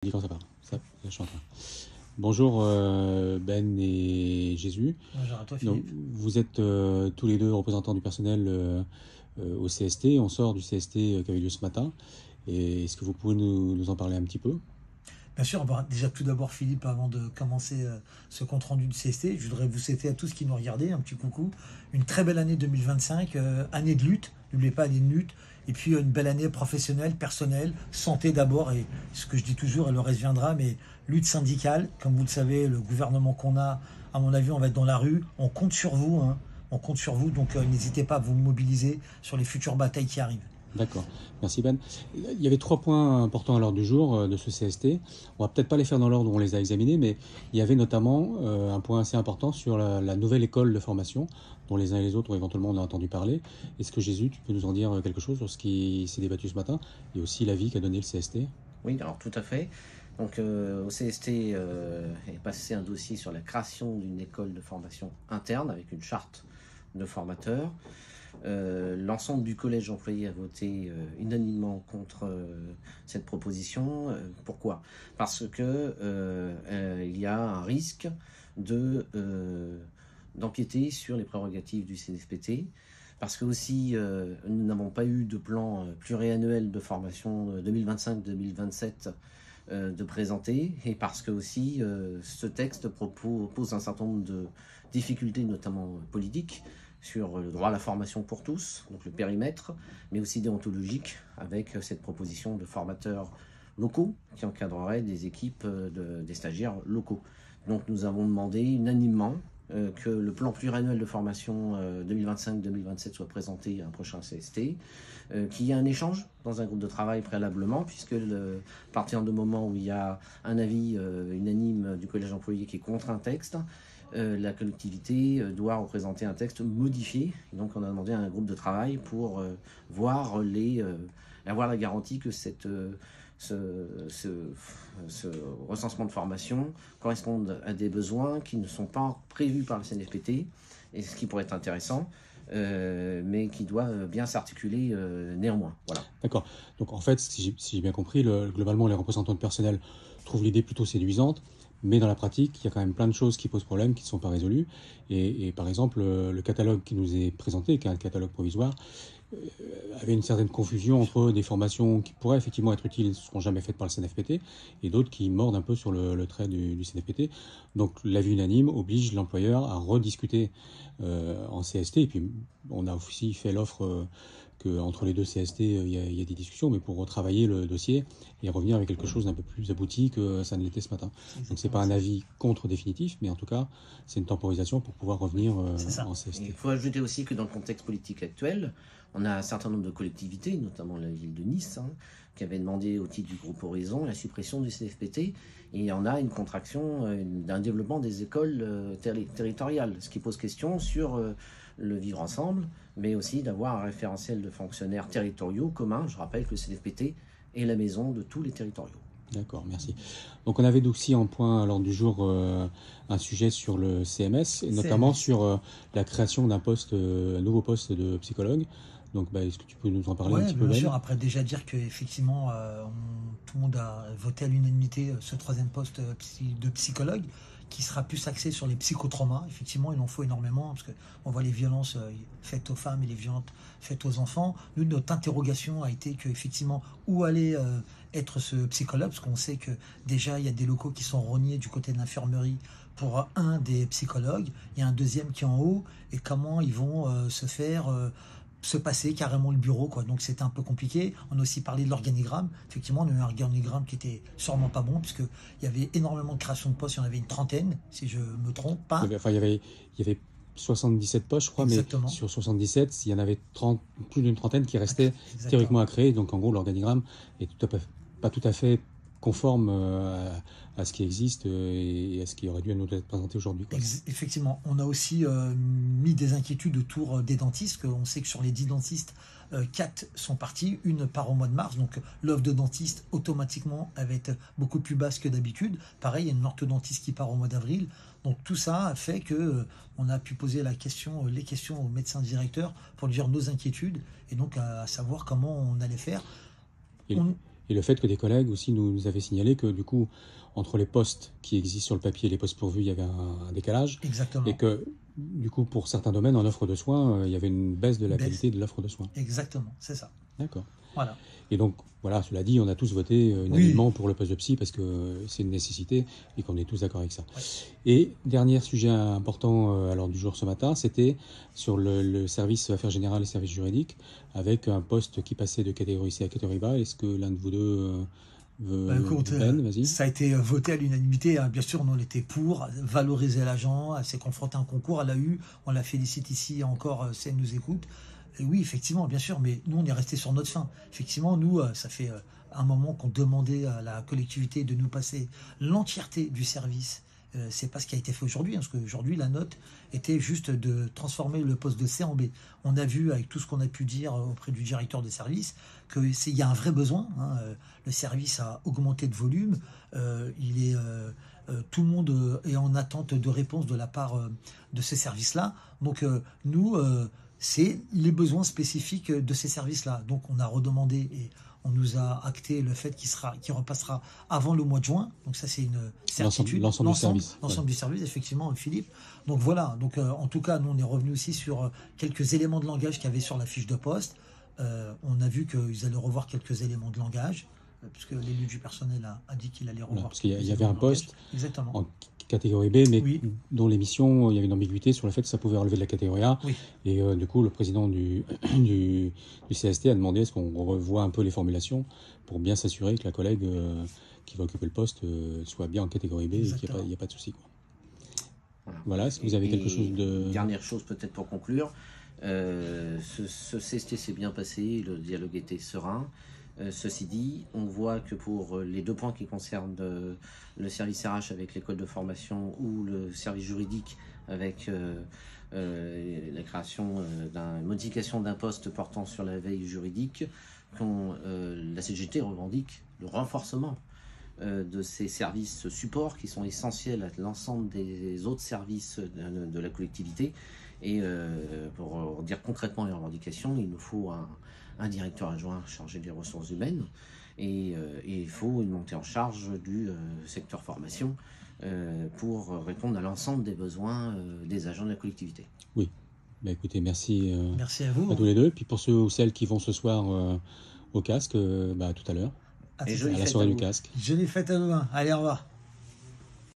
Dis quand ça part. Je suis en train. Bonjour Ben et Jésus. Bonjour à toi, Donc, Philippe. vous êtes tous les deux représentants du personnel au CST. On sort du CST qui avait lieu ce matin. Et est-ce que vous pouvez nous en parler un petit peu? Bien sûr, déjà tout d'abord, Philippe, avant de commencer ce compte-rendu du CST, je voudrais vous souhaiter à tous qui nous regardaient un petit coucou. Une très belle année 2025, année de lutte, n'oubliez pas, année de lutte. Et puis une belle année professionnelle, personnelle, santé d'abord, et ce que je dis toujours, et le reste viendra, mais lutte syndicale. Comme vous le savez, le gouvernement qu'on a, à mon avis, on va être dans la rue. On compte sur vous, hein. On compte sur vous, donc n'hésitez pas à vous mobiliser sur les futures batailles qui arrivent. D'accord, merci Ben. Il y avait 3 points importants à l'ordre du jour de ce CST. On va peut-être pas les faire dans l'ordre où on les a examinés, mais il y avait notamment un point assez important sur la nouvelle école de formation, dont les uns et les autres, éventuellement, on a entendu parler. Est-ce que Jésus, tu peux nous en dire quelque chose sur ce qui s'est débattu ce matin et aussi l'avis qu'a donné le CST? Oui, alors tout à fait. Donc au CST est passé un dossier sur la création d'une école de formation interne avec une charte de formateurs. L'ensemble du collège employé a voté unanimement contre cette proposition. Pourquoi? Parce que il y a un risque d'empiéter sur les prérogatives du CNFPT. Parce que aussi, nous n'avons pas eu de plan pluriannuel de formation 2025-2027 de présenter, et parce que aussi ce texte pose un certain nombre de difficultés, notamment politiques, sur le droit à la formation pour tous, donc le périmètre, mais aussi déontologique, avec cette proposition de formateurs locaux qui encadreraient des équipes des stagiaires locaux. Donc nous avons demandé unanimement que le plan pluriannuel de formation 2025-2027 soit présenté à un prochain CST, qu'il y ait un échange dans un groupe de travail préalablement, puisque à partir du moment où il y a un avis unanime du collège employé qui est contre un texte, la collectivité doit représenter un texte modifié. Donc on a demandé à un groupe de travail pour avoir la garantie que ce recensement de formation corresponde à des besoins qui ne sont pas prévus par le CNFPT, et ce qui pourrait être intéressant, mais qui doit bien s'articuler néanmoins. Voilà. D'accord. Donc en fait, si j'ai bien compris, globalement, les représentants de personnel trouvent l'idée plutôt séduisante, mais dans la pratique, il y a quand même plein de choses qui posent problème, qui ne sont pas résolues. Et par exemple, le catalogue qui nous est présenté, qui est un catalogue provisoire, avait une certaine confusion entre des formations qui pourraient effectivement être utiles, ne seront jamais faites par le CNFPT, et d'autres qui mordent un peu sur le trait du CNFPT. Donc l'avis unanime oblige l'employeur à rediscuter en CST, et puis on a aussi fait l'offre qu'entre les deux CST, il y a des discussions, mais pour retravailler le dossier et revenir avec quelque chose d'un peu plus abouti que ça ne l'était ce matin. Donc c'est pas un avis contre définitif, mais en tout cas, c'est une temporisation pour pouvoir revenir en CST. Il faut ajouter aussi que dans le contexte politique actuel, on a un certain nombre de collectivités, notamment la ville de Nice, qui avait demandé au titre du groupe Horizon la suppression du CNFPT, et il y en a une contraction d'un développement des écoles territoriales, ce qui pose question sur le vivre ensemble, mais aussi d'avoir un référentiel de fonctionnaires territoriaux communs. Je rappelle que le CNFPT est la maison de tous les territoriaux. D'accord, merci. Donc on avait aussi en point à l'ordre du jour un sujet sur le CMS, et notamment sur la création d'un nouveau poste de psychologue. Donc est-ce que tu peux nous en parler un petit peu? Bien sûr, après déjà dire qu'effectivement, tout le monde a voté à l'unanimité ce troisième poste de psychologue, qui sera plus axé sur les psychotraumas. Effectivement, il en faut énormément, parce qu'on voit les violences faites aux femmes et les violences faites aux enfants. Nous, notre interrogation a été effectivement où allait être ce psychologue, parce qu'on sait que déjà, il y a des locaux qui sont rognés du côté de l'infirmerie pour un des psychologues. Il y a un deuxième qui est en haut, et comment ils vont se passer carrément le bureau, quoi. Donc c'était un peu compliqué. On a aussi parlé de l'organigramme. Effectivement, on a eu un organigramme qui était sûrement pas bon, puisqu'il y avait énormément de création de postes. Il y en avait une trentaine, si je me trompe pas. Il y avait 77 postes, je crois. Exactement. Mais sur 77, il y en avait plus d'une trentaine qui restaient théoriquement à créer. Donc en gros, l'organigramme est pas tout à fait conforme à ce qui existe et à ce qui aurait dû nous être présenté aujourd'hui. Effectivement, on a aussi mis des inquiétudes autour des dentistes. On sait que sur les 10 dentistes, 4 sont partis, une part au mois de mars, donc l'offre de dentiste automatiquement va être beaucoup plus basse que d'habitude. Pareil, il y a une orthodontiste qui part au mois d'avril. Donc tout ça a fait que on a pu poser les questions au médecin directeur pour lui dire nos inquiétudes, et donc à savoir comment on allait faire. Et le fait que des collègues aussi nous avaient signalé que du coup, entre les postes qui existent sur le papier et les postes pourvus, il y avait un décalage. Exactement. Et que du coup, pour certains domaines, en offre de soins, il y avait une baisse de la qualité de l'offre de soins. Exactement, c'est ça. D'accord. Voilà. Et donc, voilà, cela dit, on a tous voté unanimement pour le poste de psy parce que c'est une nécessité et qu'on est tous d'accord avec ça. Ouais. Et dernier sujet important alors, du jour ce matin, c'était sur le service affaires générales et services juridiques avec un poste qui passait de catégorie C à catégorie B. Est-ce que l'un de vous deux veut vas-y. Ça a été voté à l'unanimité. Hein. Bien sûr, nous, on était pour valoriser l'agent. Elle s'est confrontée à un concours. Elle a eu. On la félicite ici encore si elle nous écoute. Et oui, effectivement, bien sûr, mais nous, on est resté sur notre fin. Effectivement, nous, ça fait un moment qu'on demandait à la collectivité de nous passer l'entièreté du service. C'est pas ce qui a été fait aujourd'hui, hein, parce qu'aujourd'hui, la note était juste de transformer le poste de C en B. On a vu, avec tout ce qu'on a pu dire auprès du directeur de service, qu'il y a un vrai besoin. Hein. Le service a augmenté de volume. Tout le monde est en attente de réponse de la part de ces services-là. Donc, nous... c'est les besoins spécifiques de ces services-là. Donc, on a redemandé et on nous a acté le fait qu'il repassera avant le mois de juin. Donc, ça, c'est une certitude. L'ensemble du service. L'ensemble du service, effectivement, Philippe. Donc, voilà. Donc, en tout cas, nous, on est revenu aussi sur quelques éléments de langage qu'il y avait sur la fiche de poste. On a vu qu'ils allaient revoir quelques éléments de langage, puisque l'élu du personnel a dit qu'il allait revoir. Voilà, parce qu'il y avait un poste en catégorie B, mais dont l'émission, il y avait une ambiguïté sur le fait que ça pouvait relever de la catégorie A. Oui. Et du coup, le président du CST a demandé est-ce qu'on revoit un peu les formulations pour bien s'assurer que la collègue qui va occuper le poste soit bien en catégorie B. Exactement. Et qu'il n'y a pas de souci. Voilà, est-ce que vous avez quelque chose de... Dernière chose peut-être pour conclure, ce CST s'est bien passé, le dialogue était serein. Ceci dit, on voit que pour les 2 points qui concernent le service RH avec l'école de formation ou le service juridique avec la création d'une modification d'un poste portant sur la veille juridique, la CGT revendique le renforcement de ces services support qui sont essentiels à l'ensemble des autres services de la collectivité. Et pour dire concrètement les revendications, il nous faut un directeur adjoint chargé des ressources humaines et il faut une montée en charge du secteur formation pour répondre à l'ensemble des besoins des agents de la collectivité. Oui, bah, écoutez, merci à vous. À tous les deux. Puis pour ceux ou celles qui vont ce soir au casque, à tout à l'heure. À la soirée du casque. Je l'ai faite à nous. Allez, au revoir.